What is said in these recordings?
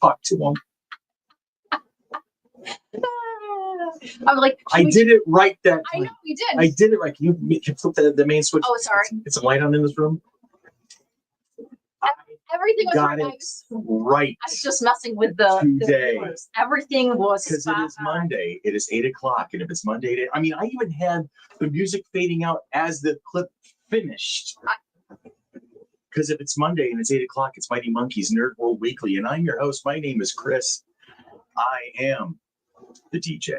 talk to him. I'm like, I did it right that time. I know we did. I did it right. Can you flip the main switch? Oh, sorry. It's a light on in this room. Everything was Got right. it right. I was just messing with the today. viewers. Everything was because it is Monday. It is 8:00, and if it's Monday, I mean, I even had the music fading out as the clip finished. Because if it's Monday and it's 8:00, it's Mighty Monkeys Nerd World Weekly, and I'm your host. My name is Chris. I am the DJ.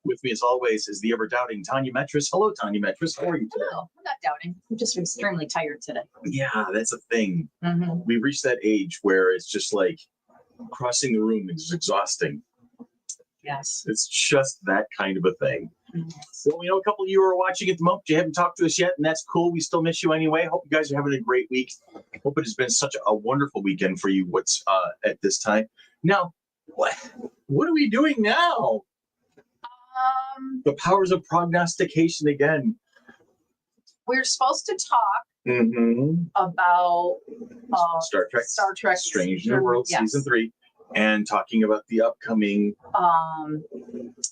With me, as always, is the ever-doubting Tanya Metris. Hello, Tanya Metris. How are you today? Hello. I'm not doubting. I'm just extremely tired today. Yeah, that's a thing. Mm-hmm. We've reached that age where it's just like crossing the room is exhausting. Yes. It's just that kind of a thing. Mm-hmm. So we know a couple of you are watching at the moment. You haven't talked to us yet, and that's cool. We still miss you anyway. Hope you guys are having a great week. Hope it has been such a wonderful weekend for you. What's at this time? Now, what are we doing now? The powers of prognostication again. We're supposed to talk about Star Trek Strange New Worlds Season 3, and talking about the upcoming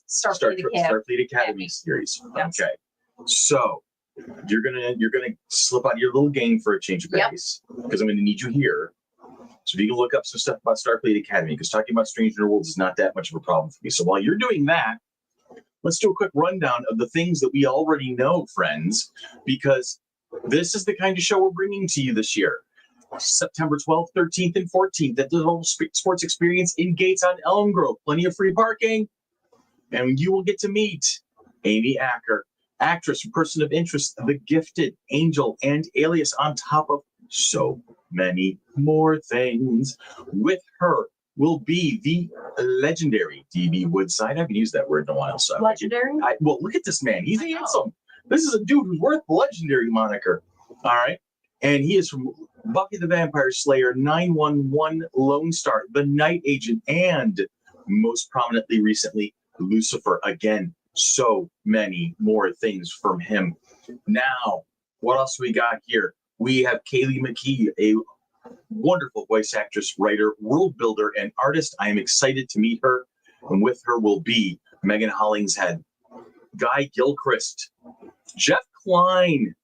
Starfleet Academy series. Yes. Okay, so you're gonna slip out of your little game for a change of pace, because I'm gonna need you here. So if you can look up some stuff about Starfleet Academy, because talking about Strange New Worlds is not that much of a problem for me. So while you're doing that, let's do a quick rundown of the things that we already know, friends, because this is the kind of show we're bringing to you this year. September 12th, 13th, and 14th at the whole sports experience in Gates on Elm Grove. Plenty of free parking. And you will get to meet Amy Acker, actress and person of interest, The Gifted, Angel, and Alias, on top of so many more things. With her will be the legendary D.B. Woodside. I haven't used that word in a while. So legendary? Well, look at this man. He's handsome. This is a dude who's worth the legendary moniker. All right. And he is from Buffy the Vampire Slayer, 911, Lone Star, The Night Agent, and most prominently recently, Lucifer. Again, so many more things from him. Now, what else we got here? We have Kaylee McKee, a wonderful voice actress, writer, world builder, and artist. I am excited to meet her. And with her will be Megan Hollingshead, Guy Gilchrist, Jeff Klein,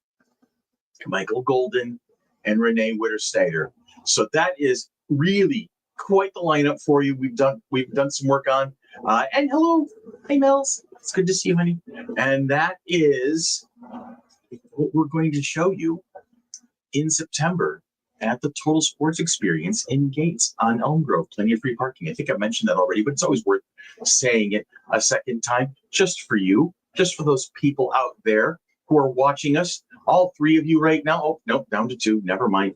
Michael Golden, and Renee Witterstader. So that is really quite the lineup for you. We've done some work on. And hello, hey Mills. It's good to see you, honey. And that is what we're going to show you in September at the Total Sports Experience in Gates on Elm Grove. Plenty of free parking. I think I mentioned that already, but it's always worth saying it a second time, just for you, just for those people out there who are watching us. All three of you right now. Oh, nope, down to two. Never mind.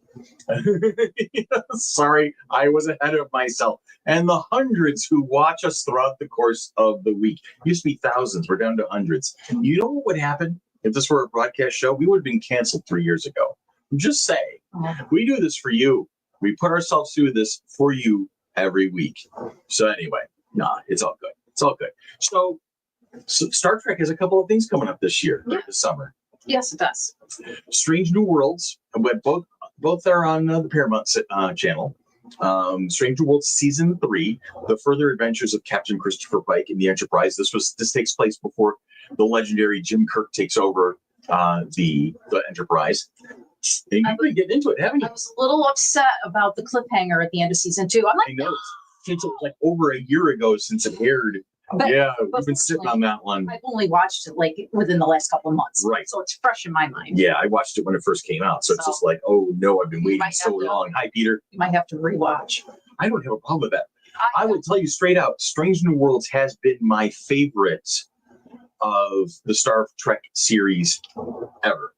Sorry, I was ahead of myself. And the hundreds who watch us throughout the course of the week. Used to be thousands. We're down to hundreds. You know what would happen if this were a broadcast show? We would have been canceled 3 years ago. Just say, we do this for you. We put ourselves through this for you every week. So anyway, it's all good. It's all good. So Star Trek has a couple of things coming up this year, this summer. Yes, it does. Strange New Worlds, both are on the Paramount channel. Strange New Worlds Season 3, The Further Adventures of Captain Christopher Pike in the Enterprise. This takes place before the legendary Jim Kirk takes over the Enterprise. And you've been getting into it, haven't you? I was a little upset about the cliffhanger at the end of season 2. I'm like, I know. It's like over a year ago since it aired. We've been sitting on that one. I've only watched it like within the last couple of months. Right. So it's fresh in my mind. Yeah, I watched it when it first came out. So it's just like, oh no, I've been waiting so long. Hi, Peter. You might have to rewatch. I don't have a problem with that. I will tell you straight out, Strange New Worlds has been my favorite of the Star Trek series ever.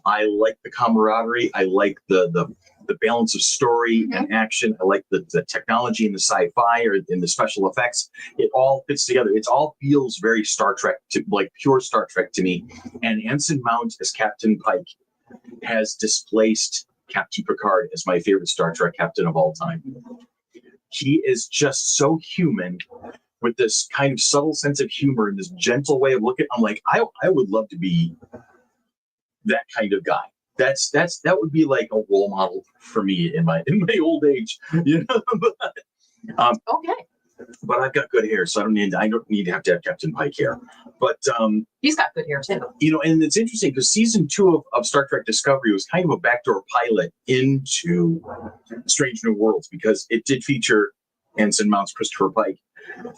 I like the camaraderie. I like the balance of story and action. I like the technology and the sci-fi or in the special effects. It all fits together. It all feels very Star Trek, like pure Star Trek to me. And Ensign Mount as Captain Pike has displaced Captain Picard as my favorite Star Trek captain of all time. He is just so human with this kind of subtle sense of humor and this gentle way of looking. I'm like, I would love to be that kind of guy, that would be like a role model for me in my old age, Okay. But I've got good hair, so I don't need to have Captain Pike hair. But He's got good hair too. and it's interesting because season 2 of Star Trek Discovery was kind of a backdoor pilot into Strange New Worlds because it did feature Ensign Mounts Christopher Pike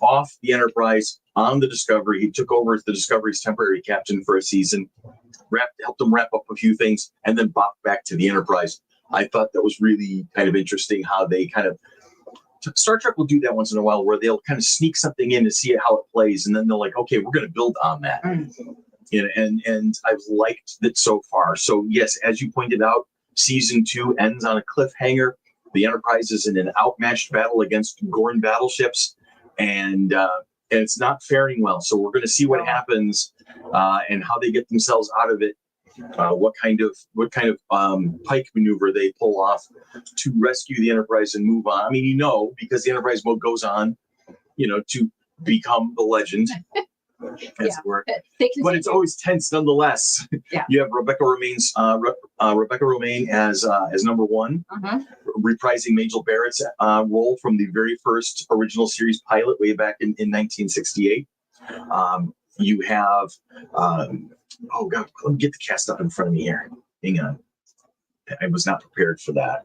off the Enterprise on the Discovery. He took over as the Discovery's temporary captain for a season, helped them wrap up a few things, and then bopped back to the Enterprise. I thought that was really kind of interesting how they kind of Star Trek will do that once in a while where they'll kind of sneak something in to see how it plays, and then they're like, okay, we're going to build on that. And I've liked it so far. So yes, as you pointed out, season 2 ends on a cliffhanger. The Enterprise is in an outmatched battle against Gorn battleships, and it's not faring well. So we're going to see what happens and how they get themselves out of it. What kind of Pike maneuver they pull off to rescue the Enterprise and move on. I mean, because the Enterprise mode goes on, to become the legend, as it were. But it's always tense nonetheless. Yeah. You have Rebecca Romaine as number 1, reprising Majel Barrett's role from the very first original series pilot way back in 1968. You have oh God, let me get the cast up in front of me here. Hang on. I was not prepared for that.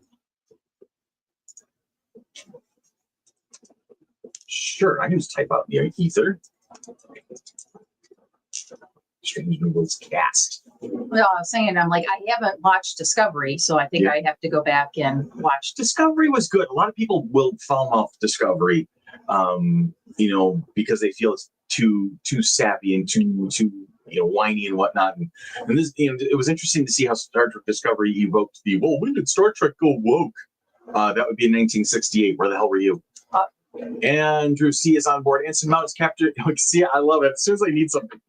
Sure, I can just type out the ether. Strange New Worlds cast. Well, I was saying, I'm like, I haven't watched Discovery, so I think I have to go back and watch. Discovery was good. A lot of people will fall off Discovery, because they feel it's too sappy and too whiny and whatnot. And this, it was interesting to see how Star Trek Discovery evoked when did Star Trek go woke? That would be in 1968. Where the hell were you? Andrew C is on board. Ensign Mounts Captain. See, I love it. As soon as I need something,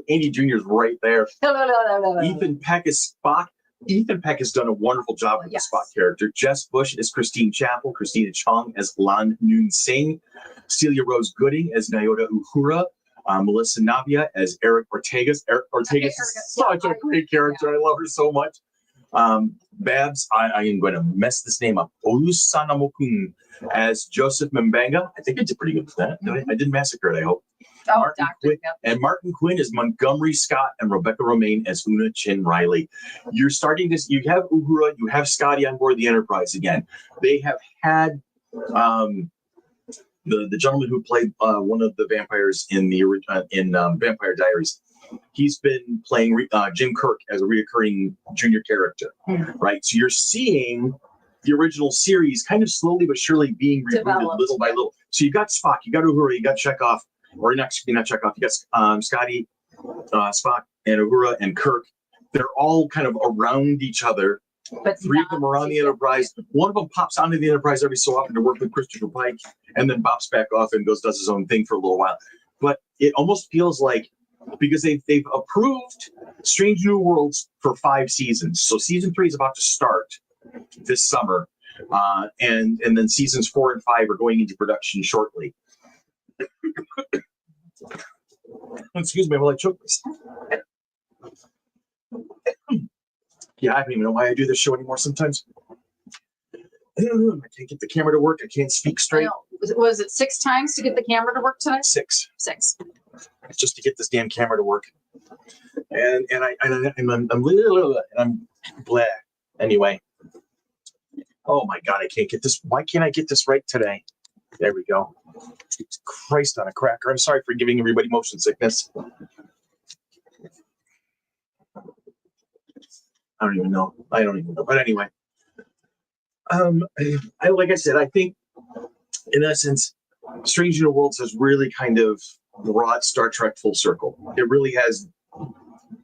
Andy Jr. is right there. No. Ethan Peck is Spock. Ethan Peck has done a wonderful job with the Spock character. Jess Bush as Christine Chappell. Christina Chong as Lan Noon Singh. Celia Rose Gooding as Nyota Uhura. Melissa Navia as Eric Ortega. Eric Ortega is such a great character. I love her so much. Babs, I am going to mess this name up. Olusanamokun as Joseph Mbanga. I think I did pretty good with that. I did massacre it, I hope. Martin Quinn as Montgomery Scott and Rebecca Romaine as Una Chin Riley. You're starting this. You have Uhura, you have Scotty on board the Enterprise again. They have had the gentleman who played one of the vampires in the Vampire Diaries. He's been playing Jim Kirk as a reoccurring junior character, right? So you're seeing the original series kind of slowly but surely being rebooted little by little. So you got Spock, you got Uhura, you got Chekhov, or not Chekhov, you got Scotty, Spock, and Uhura and Kirk. They're all kind of around each other. But 3 of them are on the Enterprise. One of them pops onto the Enterprise every so often to work with Christopher Pike, and then bops back off and does his own thing for a little while. But it almost feels like, because they've approved Strange New Worlds for 5 seasons. So season 3 is about to start this summer, and then seasons 4 and 5 are going into production shortly. Excuse me while I choke this. Yeah, I don't even know why I do this show anymore sometimes. I can't get the camera to work. I can't speak straight. Was it 6 times to get the camera to work tonight? 6. Just to get this damn camera to work. And I'm blah. Anyway. Oh my God, I can't get this. Why can't I get this right today? There we go. Christ on a cracker. I'm sorry for giving everybody motion sickness. I don't even know. But anyway, like I said, I think in essence, Strange New Worlds has really kind of brought Star Trek full circle. It really has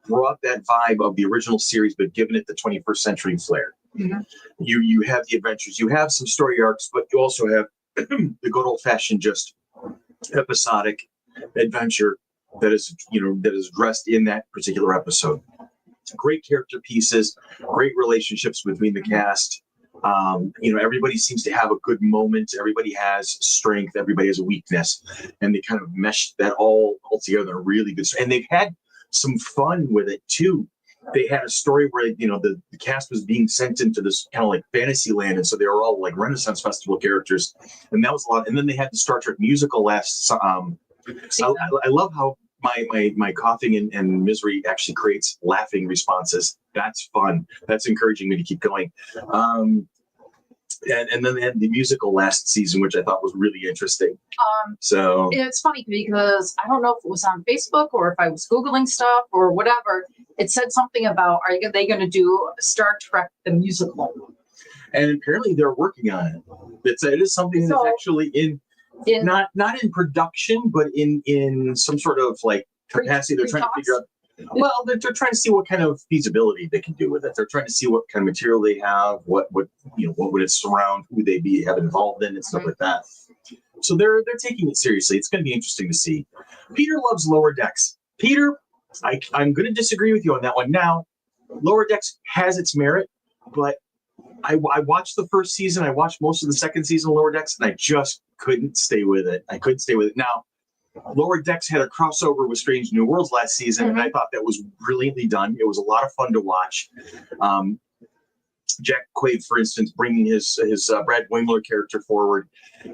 brought that vibe of the original series, but given it the 21st century flair. Mm-hmm. You have the adventures, you have some story arcs, but you also have the good old fashioned just episodic adventure that is dressed in that particular episode. Great character pieces, great relationships between the cast. Everybody seems to have a good moment. Everybody has strength. Everybody has a weakness, and they kind of mesh that all together in a really good. And they've had some fun with it too. they had a story where the cast was being sent into this kind of like fantasy land, and so they were all like Renaissance Festival characters, and that was a lot. And then they had the Star Trek musical last. I love how my coughing and misery actually creates laughing responses. That's fun. That's encouraging me to keep going. And then they had the musical last season, which I thought was really interesting. So it's funny because I don't know if it was on Facebook or if I was Googling stuff or whatever. It said something about, they going to do Star Trek the musical? And apparently they're working on it. It is something that's actually in not in production, but in some sort of like capacity. They're trying to figure out. Well, they're trying to see what kind of feasibility they can do with it. They're trying to see what kind of material they have, what would it surround, who they have involved in, and stuff like that. So they're taking it seriously. It's going to be interesting to see. Peter loves Lower Decks. Peter, I'm going to disagree with you on that one. Now, Lower Decks has its merit, but I watched the first season. I watched most of the second season of Lower Decks, and I just couldn't stay with it. Now, Lower Decks had a crossover with Strange New Worlds last season, and I thought that was brilliantly done. It was a lot of fun to watch. Jack Quaid, for instance, bringing his Brad Wingler character forward,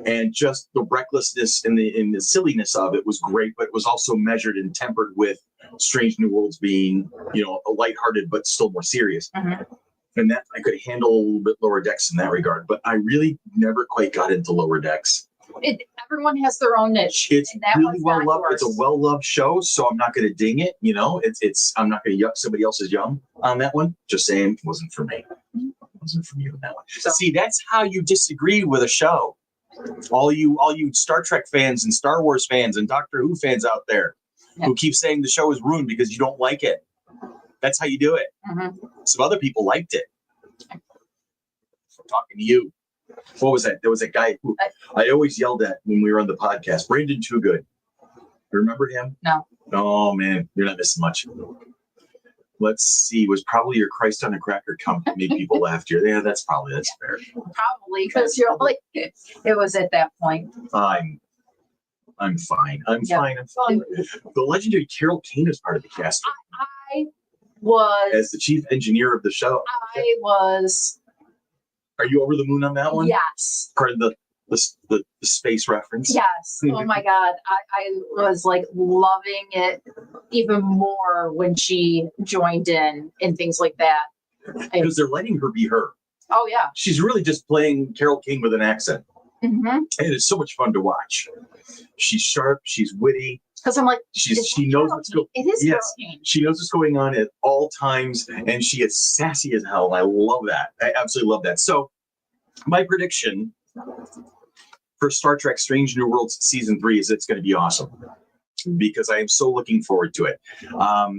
and just the recklessness and the silliness of it was great, but it was also measured and tempered with Strange New Worlds being, a lighthearted but still more serious. And that I could handle a little bit Lower Decks in that regard, but I really never quite got into Lower Decks. Everyone has their own niche. It's really well loved. It's a well loved show, so I'm not going to ding it. I'm not going to yuck somebody else's yum on that one. Just saying, it wasn't for me. It wasn't for you on that one. So, see, that's how you disagree with a show. All you Star Trek fans and Star Wars fans and Doctor Who fans out there who keep saying the show is ruined because you don't like it. That's how you do it. Some other people liked it. I'm talking to you. What was that? There was a guy who I always yelled at when we were on the podcast. Brandon Too Good. Remember him? No. Oh man, you're not missing much. Let's see. It was probably your Christ on a Cracker comment that made people laugh here. Yeah, that's fair. Probably because you're like it was at that point. I'm fine. I'm fine. The legendary Carol Kane is part of the cast. I was as the chief engineer of the show. I was. Are you over the moon on that one? Yes. Part of the space reference? Yes. Oh my God. I was like loving it even more when she joined in and things like that. Because they're letting her be her. Oh yeah. She's really just playing Carol King with an accent. And it's so much fun to watch. She's sharp, she's witty. Because I'm like, she knows what's going on. It is Carol King. She knows what's going on at all times, and she is sassy as hell. I love that. I absolutely love that. So, my prediction for Star Trek Strange New Worlds Season 3 is it's going to be awesome. Because I am so looking forward to it.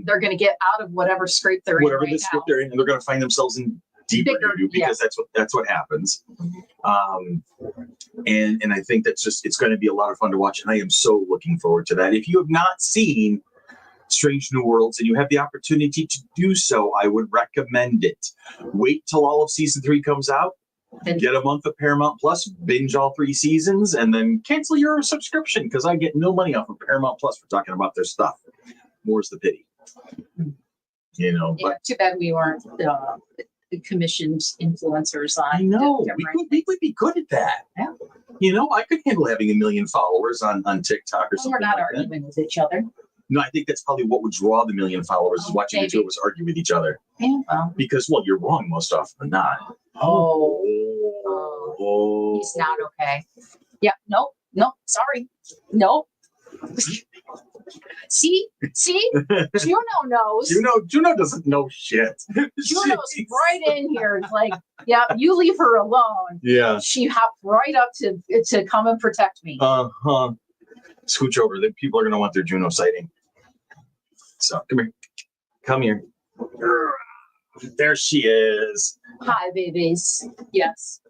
They're going to get out of whatever scrape they're in right now. They're in, and they're going to find themselves in deeper doo-doo because that's what happens. And I think it's going to be a lot of fun to watch, and I am so looking forward to that. If you have not seen Strange New Worlds and you have the opportunity to do so, I would recommend it. Wait till all of season 3 comes out. Get a month of Paramount Plus, binge all 3 seasons, and then cancel your subscription because I get no money off of Paramount Plus for talking about their stuff. More's the pity. But too bad we weren't commissioned influencers on. I know we would be good at that. Yeah. I could handle having 1 million followers on TikTok or something. We're not arguing with each other. No, I think that's probably what would draw the 1 million followers is watching the two of us argue with each other. Yeah, because you're wrong most often than not. He's not okay. Yeah, nope, sorry, nope. See, Juno knows. Juno doesn't know shit. Juno's right in here. It's like, yeah, you leave her alone. Yeah. She hopped right up to come and protect me. Scooch over. The people are gonna want their Juno sighting. So come here. There she is. Hi, babies. Yes.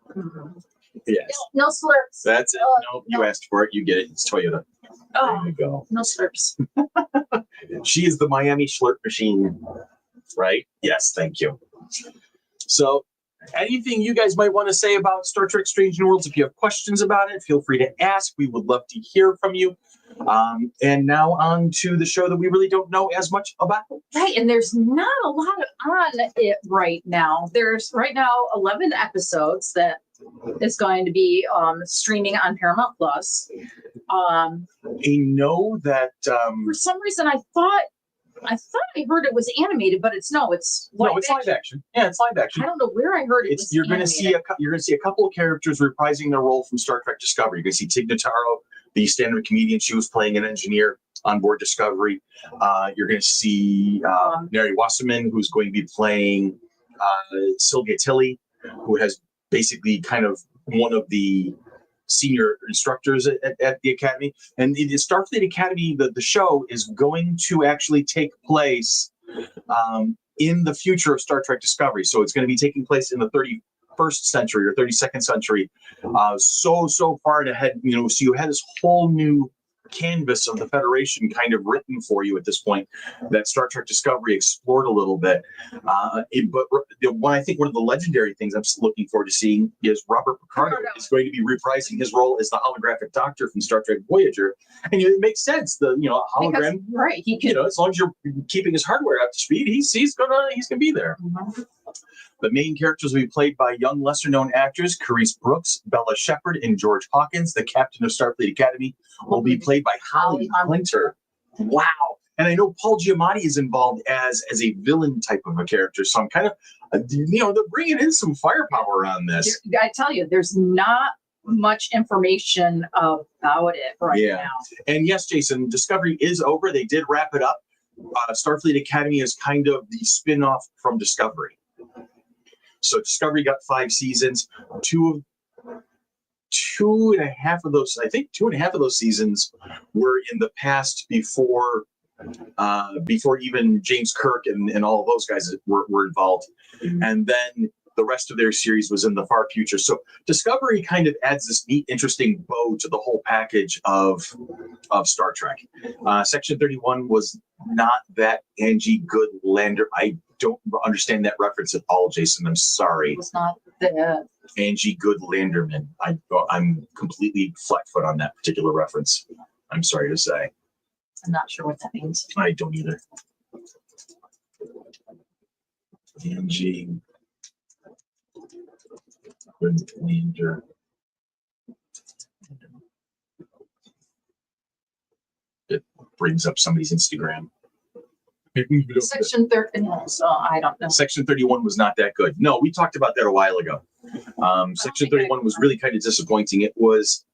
Yes. No slurps. That's it. You asked for it. You get it. It's Toyota. There you go. No slurps. She is the Miami slurp machine, right? Yes, thank you. So, anything you guys might want to say about Star Trek Strange New Worlds? If you have questions about it, feel free to ask. We would love to hear from you. And now on to the show that we really don't know as much about. Right, and there's not a lot on it right now. There's right now 11 episodes that is going to be streaming on Paramount Plus. I know that For some reason, I thought I heard it was animated, but it's live live action. Yeah, it's live action. I don't know where I heard it. You're going to see a couple of characters reprising their role from Star Trek Discovery. You're going to see Tig Notaro, the stand-up comedian. She was playing an engineer on board Discovery. You're going to see Mary Wasserman, who's going to be playing Sylvia Tilly, who has basically kind of one of the senior instructors at the Academy. And the Starfleet Academy, the show, is going to actually take place in the future of Star Trek Discovery. So it's going to be taking place in the 31st century or 32nd century. So far ahead, so you had this whole new canvas of the Federation kind of written for you at this point that Star Trek Discovery explored a little bit. But I think one of the legendary things I'm looking forward to seeing is Robert Picardo is going to be reprising his role as the holographic doctor from Star Trek Voyager. And it makes sense. The hologram, right? He can, as long as you're keeping his hardware up to speed, he's gonna be there. Mm-hmm. The main characters will be played by young, lesser-known actors Carice Brooks, Bella Shepard, and George Hawkins. The captain of Starfleet Academy will be played by Holly Hunter. Wow. And I know Paul Giamatti is involved as a villain type of a character. So I'm kind of, they're bringing in some firepower on this. I tell you, there's not much information about it now. And yes, Jason, Discovery is over. They did wrap it up. Starfleet Academy is kind of the spin-off from Discovery. So Discovery got 5 seasons. Two and a half of those seasons were in the past before even James Kirk and all of those guys were involved. Mm-hmm. And then the rest of their series was in the far future. So Discovery kind of adds this neat, interesting bow to the whole package of Star Trek. Section 31 was not that Angie Goodlander. I don't understand that reference at all, Jason. I'm sorry. It was not the Angie Goodlanderman. I'm completely flat-foot on that particular reference. I'm sorry to say. I'm not sure what that means. I don't either. Angie Goodlander. It brings up somebody's Instagram. Section 31, so I don't know. Section 31 was not that good. No, we talked about that a while ago. Section 31 was really kind of disappointing. It was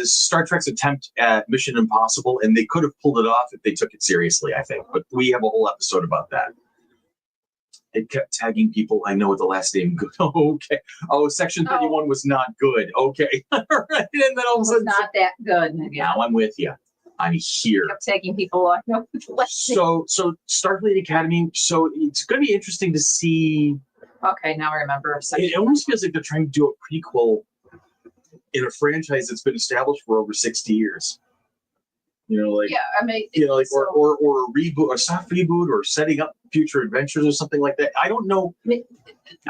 Star Trek's attempt at Mission Impossible, and they could have pulled it off if they took it seriously, I think. But we have a whole episode about that. It kept tagging people. I know what the last name. Okay. Oh, Section 31 was not good. Okay. All right. And then all of a sudden, not that good. Now I'm with you. I'm here. Kept taking people off. So Starfleet Academy. So it's going to be interesting to see. Okay, now I remember. It almost feels like they're trying to do a prequel in a franchise that's been established for over 60 years. Or a reboot, a soft reboot, or setting up future adventures or something like that. I don't know. I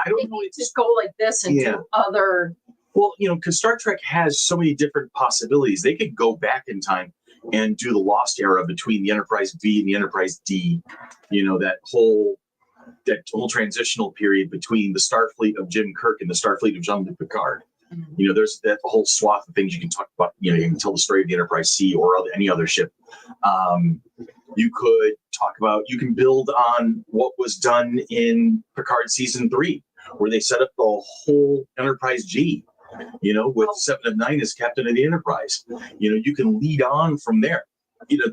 don't know. Just go like this and do other. Well, because Star Trek has so many different possibilities. They could go back in time and do the Lost era between the Enterprise B and the Enterprise D. That whole transitional period between the Starfleet of Jim Kirk and the Starfleet of Jean-Luc Picard. Mm-hmm. There's that whole swath of things you can talk about. You can tell the story of the Enterprise C or any other ship. You could talk about. You can build on what was done in Picard season 3, where they set up the whole Enterprise G. With 7 of 9 as captain of the Enterprise. You can lead on from there.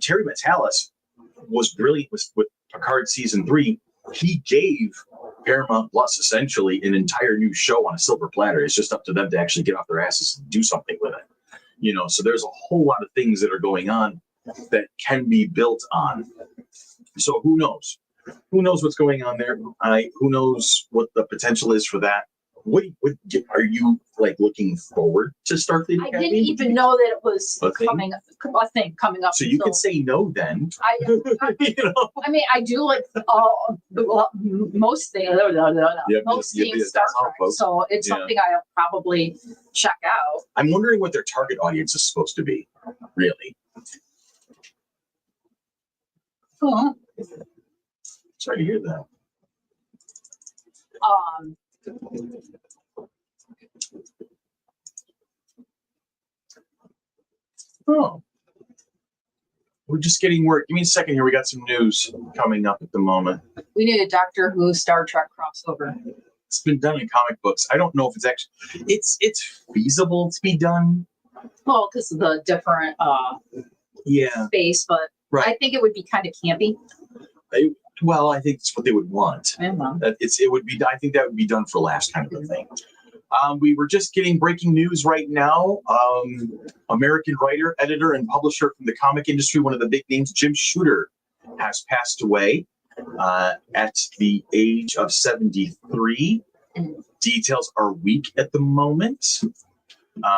Terry Matalas was brilliant with Picard season 3. He gave Paramount Plus essentially an entire new show on a silver platter. It's just up to them to actually get off their asses and do something with it. So there's a whole lot of things that are going on that can be built on. So who knows? Who knows what's going on there? Who knows what the potential is for that? what are you like looking forward to Starfleet I Academy? didn't even know that it was A thing? coming up. So you could say no then. I mean, I do like most things. Most things Star that's how Trek, folks- so it's yeah. something I'll probably check out. I'm wondering what their target audience is supposed to be, really. Hmm. Sorry to hear that. Oh. We're just getting work. Give me a second here. We got some news coming up at the moment. We need a Doctor Who Star Trek crossover. It's been done in comic books. I don't know if it's actually it's feasible to be done. Well, because of the different Yeah. space, but Right. I think it would be kind of campy. Well, I think it's what they would want. I don't know. It would be. I think that would be done for last kind of a thing. We were just getting breaking news right now. American writer, editor, and publisher from the comic industry, one of the big names, Jim Shooter, has passed away at the age of 73. Details are weak at the moment.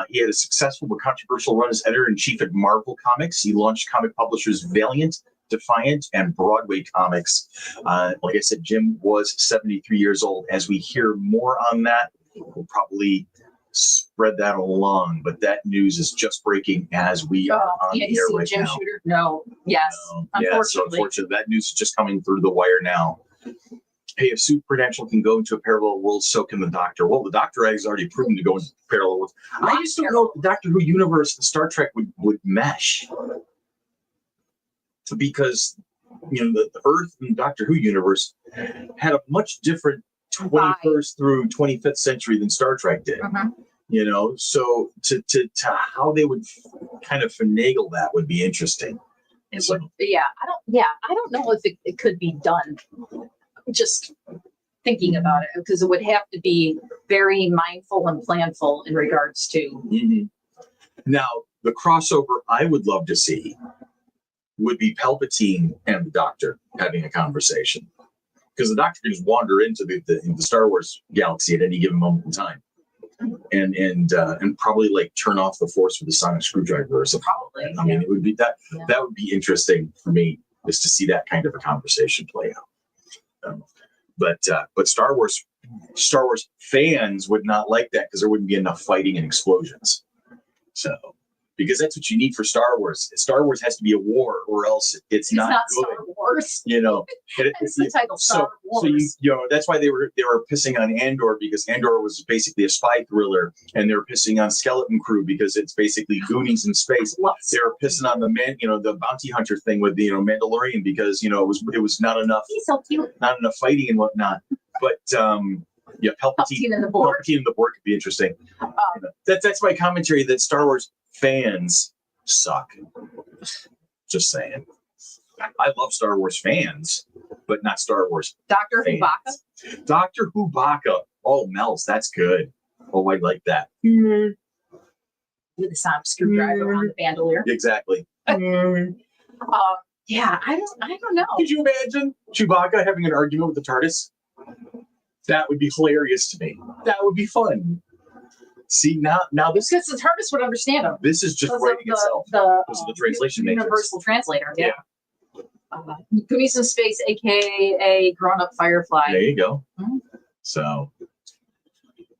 He had a successful but controversial run as editor-in-chief at Marvel Comics. He launched comic publishers Valiant, Defiant, and Broadway Comics. Like I said, Jim was 73 years old. As we hear more on that, we'll probably spread that along. But that news is just breaking as we are on Yeah, the you air see right Jim now. Shooter? No. Yes. Yeah, so unfortunately, that news is just coming through the wire now. Hey, if supernatural can go into a parallel world, so can the Doctor. Well, the Doctor has already proven to go into parallel worlds. I just don't know if the Doctor Who universe and Star Trek would mesh. Because, the Earth and Doctor Who universe had a much different 21st through 25th century than Star Trek did. So to how they would kind of finagle that would be interesting. It would, I don't know if it could be done. Just thinking about it, because it would have to be very mindful and planful in regards to. Now, the crossover I would love to see would be Palpatine and the Doctor having a conversation, because the Doctor can just wander into the Star Wars galaxy at any given moment in time, and probably like turn off the Force with a sonic screwdriver or something. Probably. I mean, it would be that would be interesting for me, is to see that kind of a conversation play out. But Star Wars fans would not like that, because there wouldn't be enough fighting and explosions. So, because that's what you need for Star Wars. Star Wars has to be a war, or else it's not good. Star Wars. It's the title Star Wars. So that's why they were pissing on Andor, because Andor was basically a spy thriller, and they were pissing on Skeleton Crew because it's basically Goonies in space. They were pissing on the bounty hunter thing with the Mandalorian, because it was not enough. He's so cute. Not enough fighting and whatnot. But Palpatine and the Borg. Palpatine and the Borg could be interesting. That's my commentary, that Star Wars fans suck. Just saying. I love Star Wars fans, but not Star Wars Dr. fans. Chewbacca. Dr. Chewbacca. Oh, Mel's, that's good. Oh, I like that. With the sonic screwdriver on the bandolier. Exactly. Yeah, I don't know. Could you imagine Chewbacca having an argument with the TARDIS? That would be hilarious to me. That would be fun. See, now this Because the TARDIS would understand him. this is just writing itself. Because of the translation matrix. Universal translator. Yeah. Goonies in Space, aka Grown Up Firefly. There you go. Mhm. So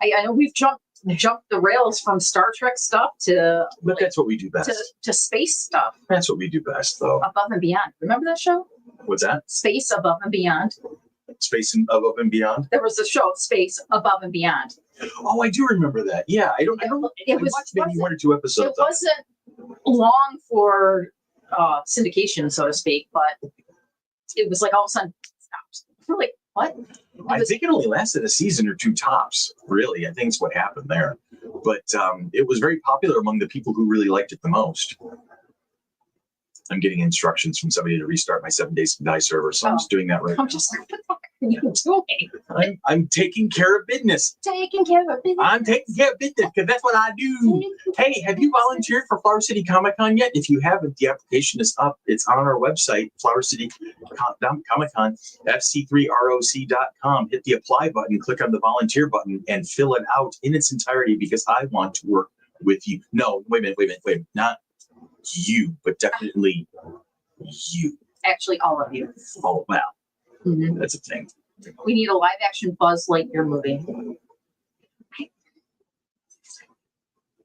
I know we've jumped the rails from Star Trek stuff to but that's what we do best. to space stuff. That's what we do best, though. Above and Beyond. Remember that show? What's that? Space Above and Beyond. Space and Above and Beyond? There was a show, Space Above and Beyond. Oh, I do remember that. Yeah, I watched maybe one or two episodes. It wasn't long for syndication, so to speak, but it was like all of a sudden stopped. We're like, what? I think it only lasted a season or two tops, really. I think it's what happened there. But it was very popular among the people who really liked it the most. I'm getting instructions from somebody to restart my 7 days to die server, so I'm just doing that right I'm now. just what the fuck are you doing? I'm taking care of business. Taking care of business. I'm taking care of business because that's what I do. Hey, have you volunteered for Flower City Comic Con yet? If you haven't, the application is up. It's on our website, Flower City Comic Con, fc3roc.com. Hit the apply button, click on the volunteer button, and fill it out in its entirety because I want to work with you. No, wait a minute. Not you, but definitely you. Actually, all of you. Oh, wow. Mhm. That's a thing. We need a live action Buzz Lightyear movie.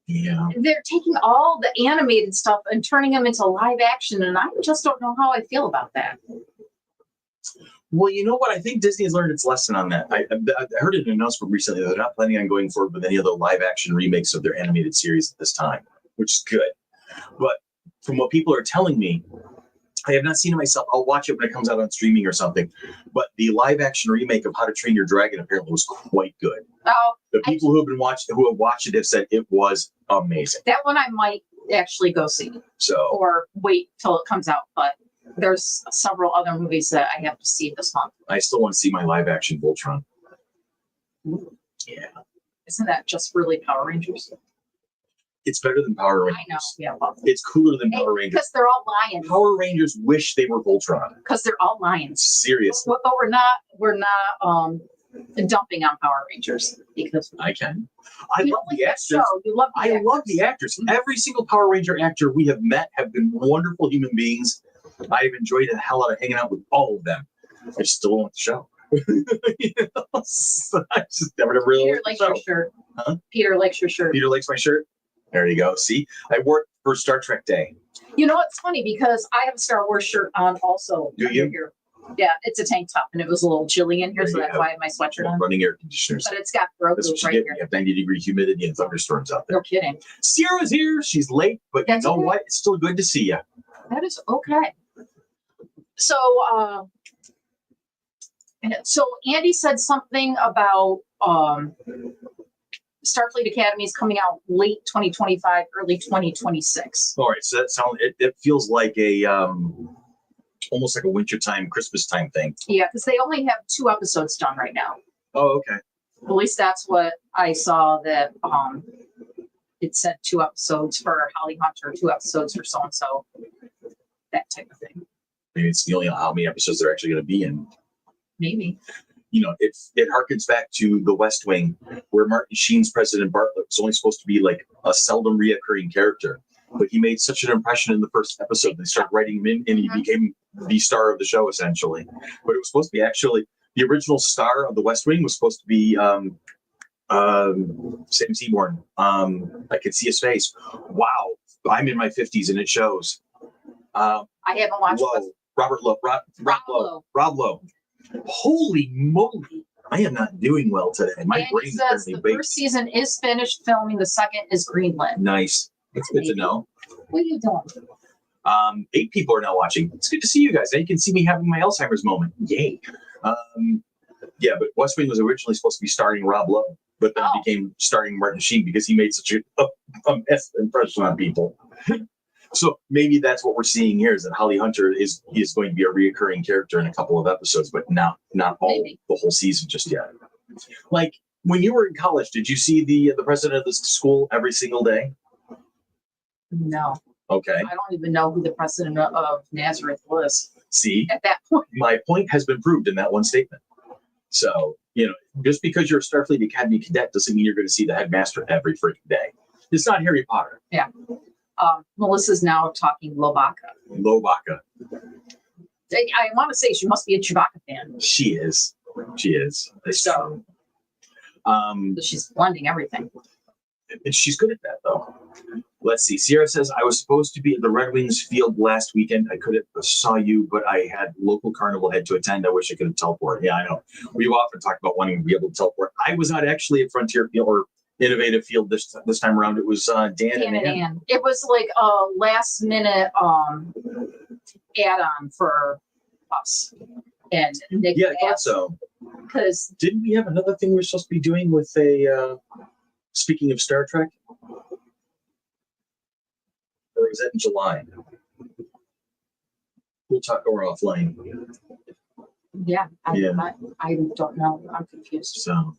Yeah. They're taking all the animated stuff and turning them into live action, and I just don't know how I feel about that. Well, you know what? I think Disney has learned its lesson on that. I heard an announcement recently that they're not planning on going forward with any other live action remakes of their animated series at this time, which is good. But from what people are telling me, I have not seen it myself. I'll watch it when it comes out on streaming or something. But the live action remake of How to Train Your Dragon apparently was quite good. Oh, The people who have watched it have said it was amazing. that one I might actually go see So, or wait till it comes out. But there's several other movies that I have to see this month. I still want to see my live action Voltron. Yeah. Isn't that just really Power Rangers? It's better than Power Rangers. I know. Yeah. Well, It's cooler than Power Rangers. because they're all lions. Power Rangers wish they were Voltron. Because they're all lions. Seriously. But we're not dumping on Power Rangers because I can. I you love like the that actors. show. You love the I actors. love the actors. Every single Power Ranger actor we have met have been wonderful human beings. I have enjoyed the hell out of hanging out with all of them. I just still don't like the show. You know? So I just never really Peter liked the likes your show. shirt. Huh? Peter likes your shirt. Peter likes my shirt. There you go. See, I wore it for Star Trek Day. You know what's funny because I have a Star Wars shirt on also. Do you? Here. Yeah, it's a tank top and it was a little chilly in here, so There you that's go. why I have my sweatshirt on. Running air conditioners. But it's got That's Grogu what you right get. here. You have 90-degree humidity and thunderstorms out there. No kidding. Sierra's here. She's late, but That's you know okay. what? It's still good to see you. That is okay. So Andy said something about Starfleet Academy is coming out late 2025, early 2026. All right, so that sounds. It feels like a almost like a wintertime, Christmas time thing. Yeah, because they only have 2 episodes done right now. Oh, okay. At least that's what I saw. That it said 2 episodes for Holly Hunter, 2 episodes for so and so, that type of thing. Maybe it's the only how many episodes they're actually going to be in. Maybe. You know, it harkens back to The West Wing, where Martin Sheen's President Bartlett was only supposed to be like a seldom reoccurring character, but he made such an impression in the first episode. They started writing him in, and he became the star of the show essentially. But it was supposed to be actually the original star of The West Wing was supposed to be Sam Seaborn. I could see his face. Wow, I'm in my 50s and it shows. I haven't watched Lowe, Robert Lowe, Rob Lowe. Holy moly! I am not doing well today. My Andy brain says currently the baked. first season is finished filming. The second is greenlit. Nice. That's good to know. What are you doing? 8 people are now watching. It's good to see you guys. Now you can see me having my Alzheimer's moment. Yay. Yeah, but West Wing was originally supposed to be starring Rob Lowe, but then became starring Martin Sheen because he made such a mess impression on people. So maybe that's what we're seeing here is that Holly Hunter is going to be a reoccurring character in a couple of episodes, but not all the whole season just yet. Like when you were in college, did you see the president of the school every single day? No. Okay. I don't even know who the president of Nazareth was. See, At that point. my point has been proved in that one statement. So, you know, just because you're a Starfleet Academy cadet doesn't mean you're going to see the headmaster every freaking day. It's not Harry Potter. Yeah. Melissa's now talking Lobaka. Lobaka. I want to say she must be a Chewbacca fan. She is. That's So- true. She's blending everything. And she's good at that, though. Let's see. Sierra says, I was supposed to be at the Red Wings field last weekend. I could have saw you, but I had local carnival head to attend. I wish I could have teleported. Yeah, I know. We've often talked about wanting to be able to teleport. I was not actually at Frontier Field or Innovative Field this time around. It was Dan and Ann. It was like a last minute add-on for us. And Nick Yeah, I thought so. because Didn't we have another thing we're supposed to be doing with a, speaking of Star Trek? Or was that in July? We'll talk over offline. Yeah. Yeah. I don't know. I'm confused. So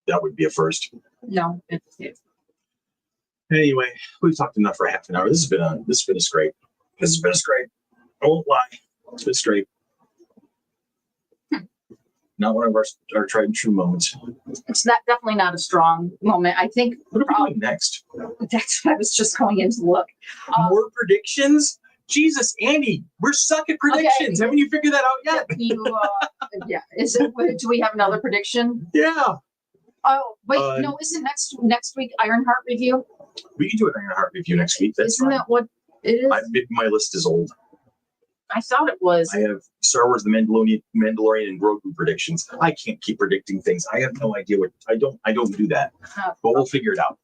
that would be a first. No. Anyway, we've talked enough for half an hour. This has been a scrape. This has been a scrape. I won't lie. It's been a scrape. Not one of our tried and true moments. It's definitely not a strong moment. I think What are we doing next? that's what I was just going in to look. More predictions? Jesus, Andy, we're suck at predictions. Okay. Haven't you figured that out yet? Yeah. Do we have another prediction? Yeah. Oh, wait, no, isn't next week Ironheart review? We can do an Ironheart review next week. That's Isn't fine. that what it is? My list is old. I thought it was. I have Star Wars, The Mandalorian, and Grogu predictions. I can't keep predicting things. I have no idea what I don't do that. But we'll figure it out.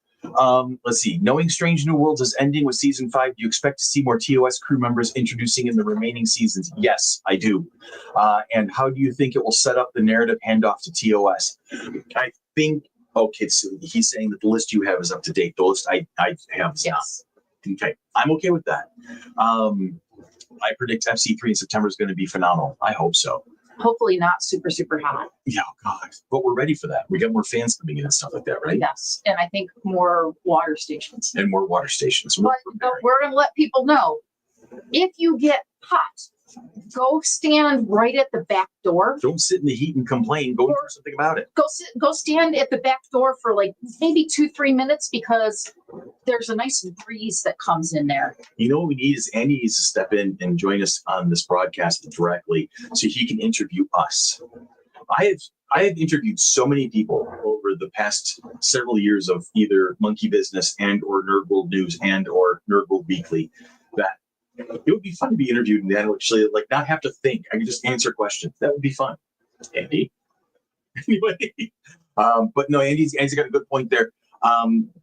Let's see. Knowing Strange New Worlds is ending with season 5, do you expect to see more TOS crew members introducing in the remaining seasons? Yes, I do. And how do you think it will set up the narrative handoff to TOS? I think. Okay, so he's saying that the list you have is up to date. The list I have is not. Okay, I'm okay with that. I predict FC3 in September is going to be phenomenal. I hope so. Hopefully not super, super hot. Yeah, God. But we're ready for that. We got more fans coming in and stuff like that, right? Yes. And I think more water stations. And more water stations. But we're going to let people know, if you get hot, go stand right at the back door. Don't sit in the heat and complain. Go do something about it. Go stand at the back door for like maybe 2-3 minutes, because there's a nice breeze that comes in there. You know what we need is Andy needs to step in and join us on this broadcast directly so he can interview us. I have interviewed so many people over the past several years of either Monkey Business and or Nerd World News and or Nerd World Weekly that it would be fun to be interviewed and then actually like not have to think. I could just answer questions. That would be fun. Andy. Anyway. But no, Andy's got a good point there.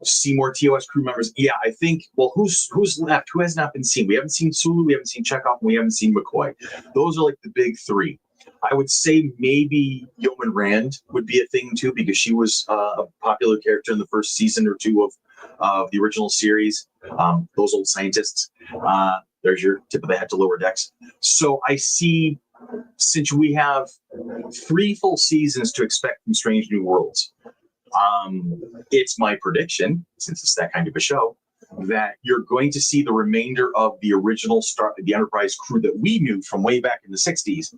See more TOS crew members. Yeah, I think, well, who's left? Who has not been seen? We haven't seen Sulu, we haven't seen Chekhov, and we haven't seen McCoy. Those are like the big three. I would say maybe Yeoman Rand would be a thing too, because she was a popular character in the first season or two of the original series. Those old scientists. There's your tip of the hat to Lower Decks. So I see, since we have 3 full seasons to expect from Strange New Worlds, it's my prediction, since it's that kind of a show, that you're going to see the remainder of the original the Enterprise crew that we knew from way back in the 60s.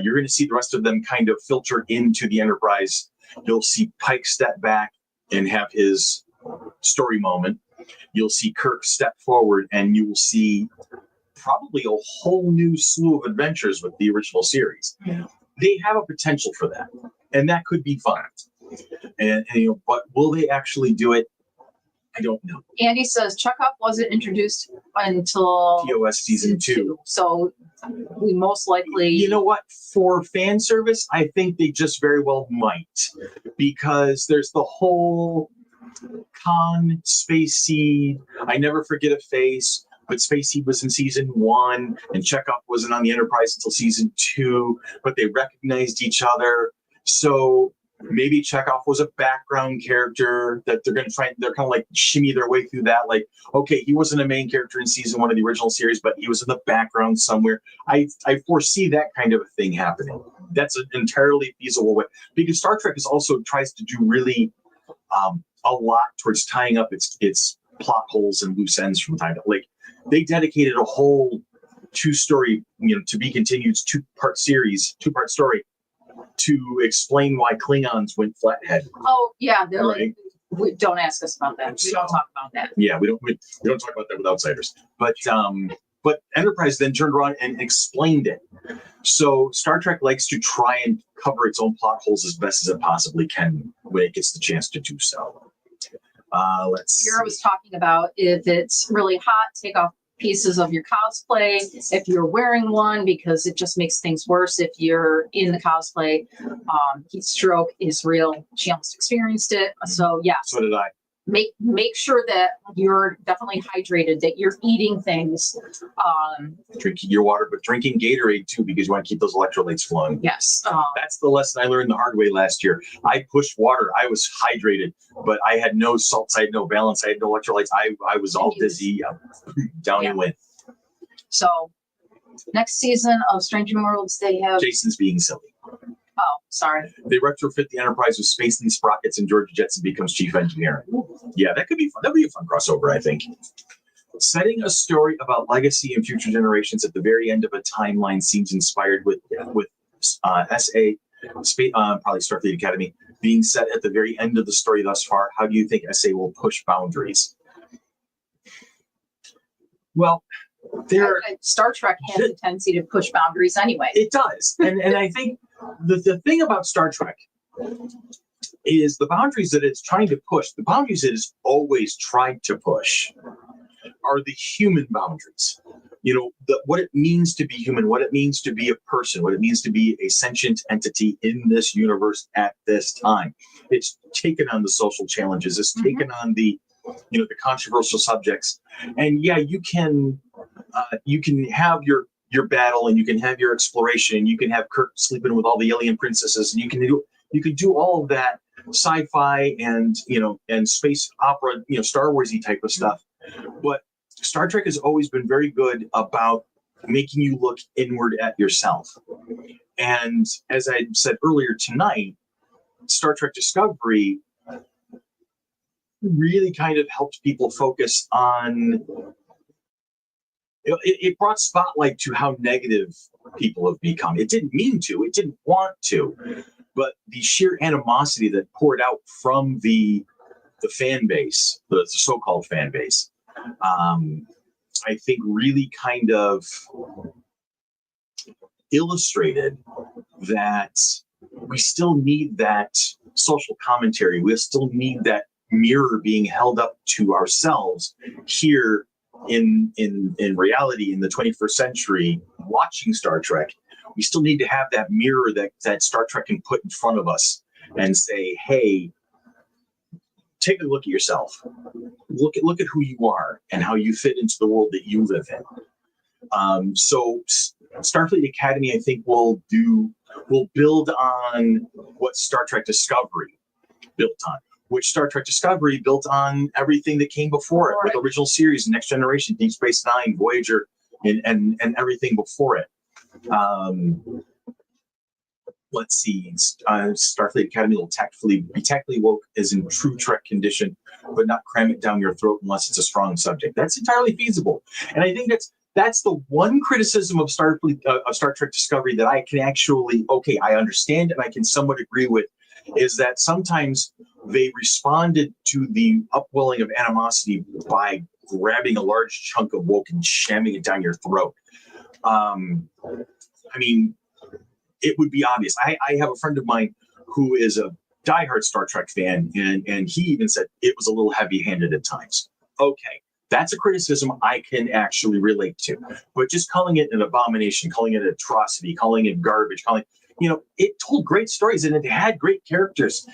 You're going to see the rest of them kind of filter into the Enterprise. You'll see Pike step back and have his story moment. You'll see Kirk step forward, and you will see probably a whole new slew of adventures with the original series. Yeah. They have a potential for that, and that could be fun. And but will they actually do it? I don't know. Andy says Chekhov wasn't introduced until TOS season 2. So we most likely. You know what? For fan service, I think they just very well might, because there's the whole Khan, Space Seed, I Never Forget a Face, but Space Seed was in season 1, and Chekhov wasn't on the Enterprise until season 2, but they recognized each other. So maybe Chekhov was a background character that they're going to try, they're kind of like shimmy their way through that. Like, okay, he wasn't a main character in season 1 of the original series, but he was in the background somewhere. I foresee that kind of a thing happening. That's an entirely feasible way, because Star Trek is also tries to do really a lot towards tying up its plot holes and loose ends from time to like. They dedicated a whole 2-story, to be continued 2-part series, 2-part story to explain why Klingons went flathead. Oh yeah, they're right? Like, don't ask us about that. We don't talk about that. Yeah, we don't talk about that with outsiders. But Enterprise then turned around and explained it. So Star Trek likes to try and cover its own plot holes as best as it possibly can when it gets the chance to do so. Let's see. Here I was talking about, if it's really hot, take off pieces of your cosplay if you're wearing one, because it just makes things worse if you're in the cosplay. Heat stroke is real. She almost experienced it. So yeah. So did I. Make sure that you're definitely hydrated, that you're eating things. Drinking your water, but drinking Gatorade too, because you want to keep those electrolytes flowing. Yes. That's the lesson I learned the hard way last year. I pushed water. I was hydrated, but I had no salts. I had no balance. I had no electrolytes. I was all dizzy. Down you went. So Next season of Strange New Worlds, they have. Jason's being silly. Oh, sorry. They retrofit the Enterprise with space lead sprockets, and George Jetson becomes chief engineer. Yeah, that could be fun. That'd be a fun crossover, I think. Setting a story about legacy and future generations at the very end of a timeline seems inspired with SA, probably Starfleet Academy, being set at the very end of the story thus far. How do you think SA will push boundaries? Well, Star Trek has a tendency to push boundaries anyway. It does. And I think the thing about Star Trek is the boundaries that it's trying to push, the boundaries it has always tried to push are the human boundaries. What it means to be human, what it means to be a person, what it means to be a sentient entity in this universe at this time. It's taken on the social challenges. It's taken on the controversial subjects. And yeah, you can have your battle, and you can have your exploration, and you can have Kirk sleeping with all the alien princesses, and you can do all of that sci-fi and space opera, Star Warsy type of stuff. But Star Trek has always been very good about making you look inward at yourself. And as I said earlier tonight, Star Trek Discovery really kind of helped people focus on. It brought spotlight to how negative people have become. It didn't mean to. It didn't want to. But the sheer animosity that poured out from the fan base, the so-called fan base, I think really kind of illustrated that we still need that social commentary. We still need that mirror being held up to ourselves here in reality in the 21st century, watching Star Trek. We still need to have that mirror that Star Trek can put in front of us and say, hey, take a look at yourself. Look at who you are and how you fit into the world that you live in. So Starfleet Academy, I think, will build on what Star Trek Discovery built on, which Star Trek Discovery built on everything that came before it, with original series, Next Generation, Deep Space Nine, Voyager, and everything before it. Let's see, Starfleet Academy will be tactfully woke as in true Trek condition, but not cram it down your throat unless it's a strong subject. That's entirely feasible. And I think that's the one criticism of Star Trek Discovery that I can actually, I understand and I can somewhat agree with, is that sometimes they responded to the upwelling of animosity by grabbing a large chunk of woke and jamming it down your throat. I mean, it would be obvious. I have a friend of mine who is a diehard Star Trek fan, and he even said it was a little heavy-handed at times. Okay, that's a criticism I can actually relate to. But just calling it an abomination, calling it an atrocity, calling it garbage, it told great stories and it had great characters.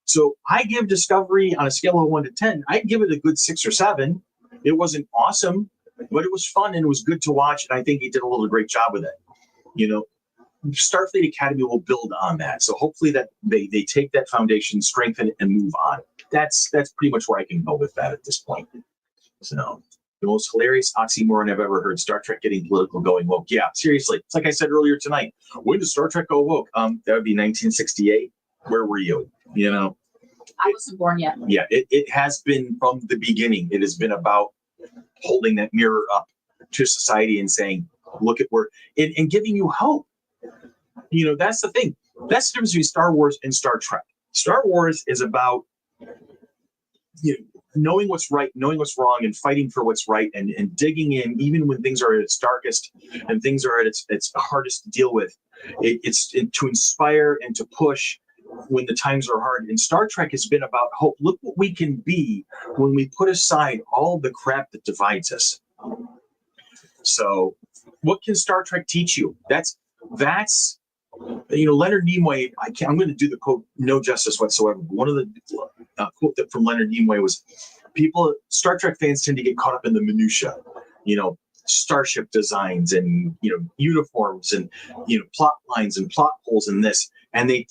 So I give Discovery, on a scale of 1 to 10, I'd give it a good 6 or 7. It wasn't awesome, but it was fun and it was good to watch, and I think he did a little great job with it. Starfleet Academy will build on that. So hopefully that they take that foundation, strengthen it, and move on. That's pretty much where I can go with that at this point. So the most hilarious oxymoron I've ever heard: Star Trek getting political, going woke. Yeah, seriously. It's like I said earlier tonight. When does Star Trek go woke? That would be 1968. Where were you? I wasn't born yet. Yeah, it has been from the beginning. It has been about holding that mirror up to society and saying, look at where, and giving you hope. That's the thing. That's the difference between Star Wars and Star Trek. Star Wars is about knowing what's right, knowing what's wrong, and fighting for what's right, and digging in even when things are at its darkest and things are at its hardest to deal with. It's to inspire and to push when the times are hard. And Star Trek has been about hope. Look what we can be when we put aside all the crap that divides us. So what can Star Trek teach you? That's Leonard Nimoy. I'm going to do the quote no justice whatsoever. One of the quote that from Leonard Nimoy was, Star Trek fans tend to get caught up in the minutia, starship designs and uniforms and plot lines and plot holes in this, and they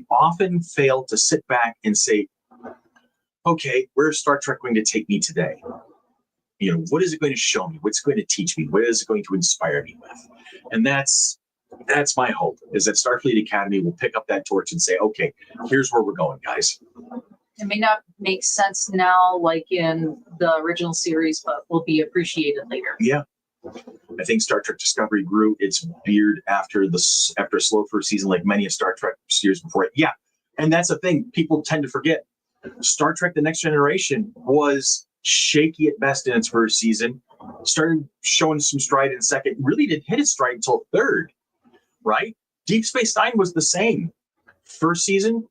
often fail to sit back and say, okay, where's Star Trek going to take me today? what is it going to show me? What's it going to teach me? What is it going to inspire me with? And that's my hope, is that Starfleet Academy will pick up that torch and say, okay, here's where we're going, guys. It may not make sense now, like in the original series, but will be appreciated later. Yeah. I think Star Trek Discovery grew its beard after a slow first season, like many of Star Trek series before it. Yeah. And that's the thing people tend to forget. Star Trek The Next Generation was shaky at best in its first season, started showing some stride in second, really didn't hit its stride until third, right? Deep Space Nine was the same. First season,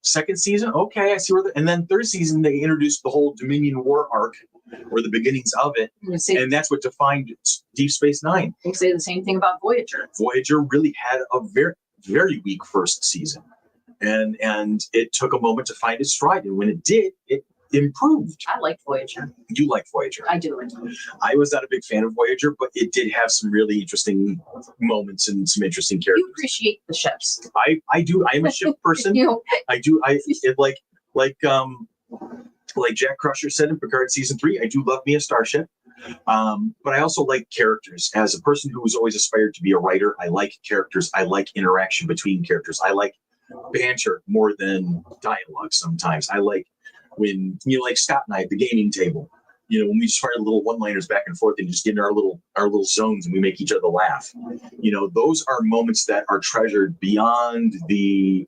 second season, okay, I see and then third season, they introduced the whole Dominion War arc, or the beginnings of it, and that's what defined Deep Space Nine. You say the same thing about Voyager. Voyager really had a very, very weak first season, and it took a moment to find its stride, and when it did, it improved. I like Voyager. You like Voyager? I do like Voyager. I was not a big fan of Voyager, but it did have some really interesting moments and some interesting characters. You appreciate the ships. I do. I am a ship person. I do. Like Jack Crusher said in Picard season 3, I do love me a starship. But I also like characters. As a person who has always aspired to be a writer, I like characters. I like interaction between characters. I like banter more than dialogue sometimes. I like when, like Scott and I at the gaming table, when we just fire little one-liners back and forth and just get in our little zones and we make each other laugh. Those are moments that are treasured beyond the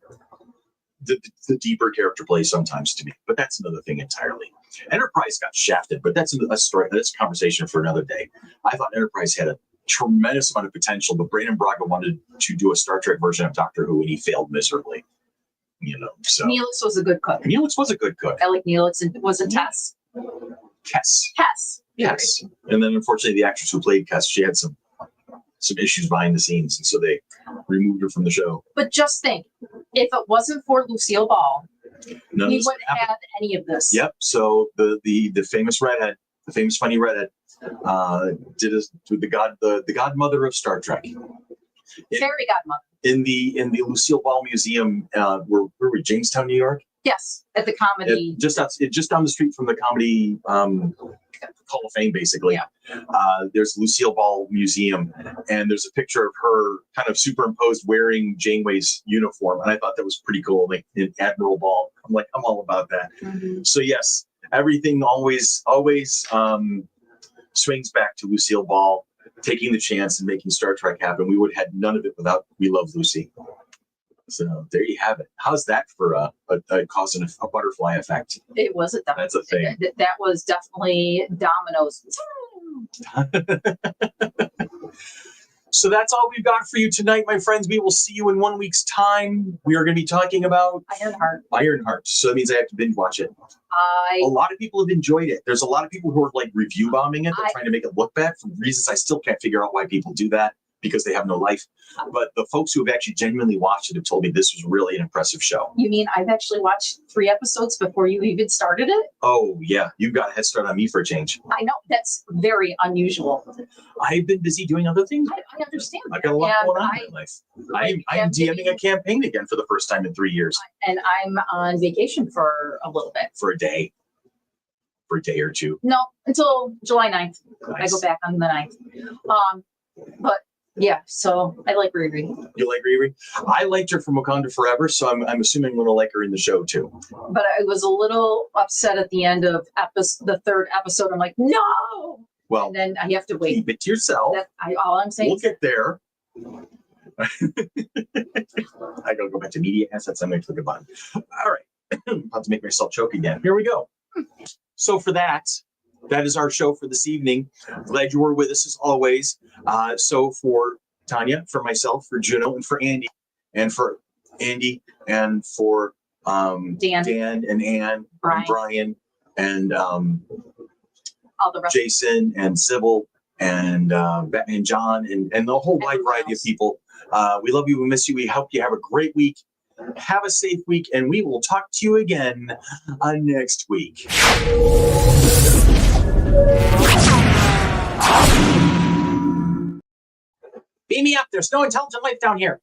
deeper character play sometimes to me, but that's another thing entirely. Enterprise got shafted, but that's a story. That's a conversation for another day. I thought Enterprise had a tremendous amount of potential, but Brandon Braga wanted to do a Star Trek version of Doctor Who, and he failed miserably. So Neelix was a good cook. Neelix was a good cook. I like Neelix, and was it Tess? Kess. Yes. And then unfortunately, the actress who played Kess, she had some issues behind the scenes, and so they removed her from the show. But just think, if it wasn't for Lucille Ball, we wouldn't have any of this. Yep. So the famous redhead, the famous funny redhead, did the godmother of Star Trek. Fairy godmother. In the Lucille Ball Museum, where were we? Jamestown, New York. Yes, at the comedy. Just down the street from the Comedy Hall of Fame, basically. Yeah. There's Lucille Ball Museum, and there's a picture of her kind of superimposed wearing Janeway's uniform, and I thought that was pretty cool, like in Admiral Ball. I'm all about that. Mm-hmm. So yes, everything always swings back to Lucille Ball taking the chance and making Star Trek happen. We would have had none of it without We Love Lucy. So there you have it. How's that for causing a butterfly effect? It was a That's a thing. That was definitely dominoes. So that's all we've got for you tonight, my friends. We will see you in 1 week's time. We are going to be talking about Ironheart. So that means I have to binge watch it. A lot of people have enjoyed it. There's a lot of people who are like review bombing it. They're trying to make it look bad for reasons I still can't figure out why people do that, because they have no life. But the folks who have actually genuinely watched it have told me this was really an impressive show. You mean I've actually watched 3 episodes before you even started it? Oh, yeah. You've got a head start on me for a change. I know. That's very unusual. I've been busy doing other things. I understand. I've got a lot going on in my life. I'm DMing a campaign again for the first time in 3 years. And I'm on vacation for a little bit. For a day. For a day or two. No, until July 9th. Nice. I go back on the 9th. But yeah, so I like Riri. You like Riri? I liked her from Wakanda Forever, so I'm assuming I'm going to like her in the show too. But I was a little upset at the end of the 3rd episode. I'm like, no! Well, and then I have to wait. Keep it to yourself. All I'm saying. We'll get there. I gotta go back to media assets. I'm going to click a button. All right. I'm about to make myself choke again. Here we go. So for that is our show for this evening. Glad you were with us as always. So for Tanya, for myself, for Juno, and for Andy, and for Dan and Ann, Brian, and all the rest. Jason and Sybil and Batman John and the whole wide variety of people. We love you. We miss you. We hope you have a great week. Have a safe week, and we will talk to you again next week. Beam me up. There's no intelligent life down here.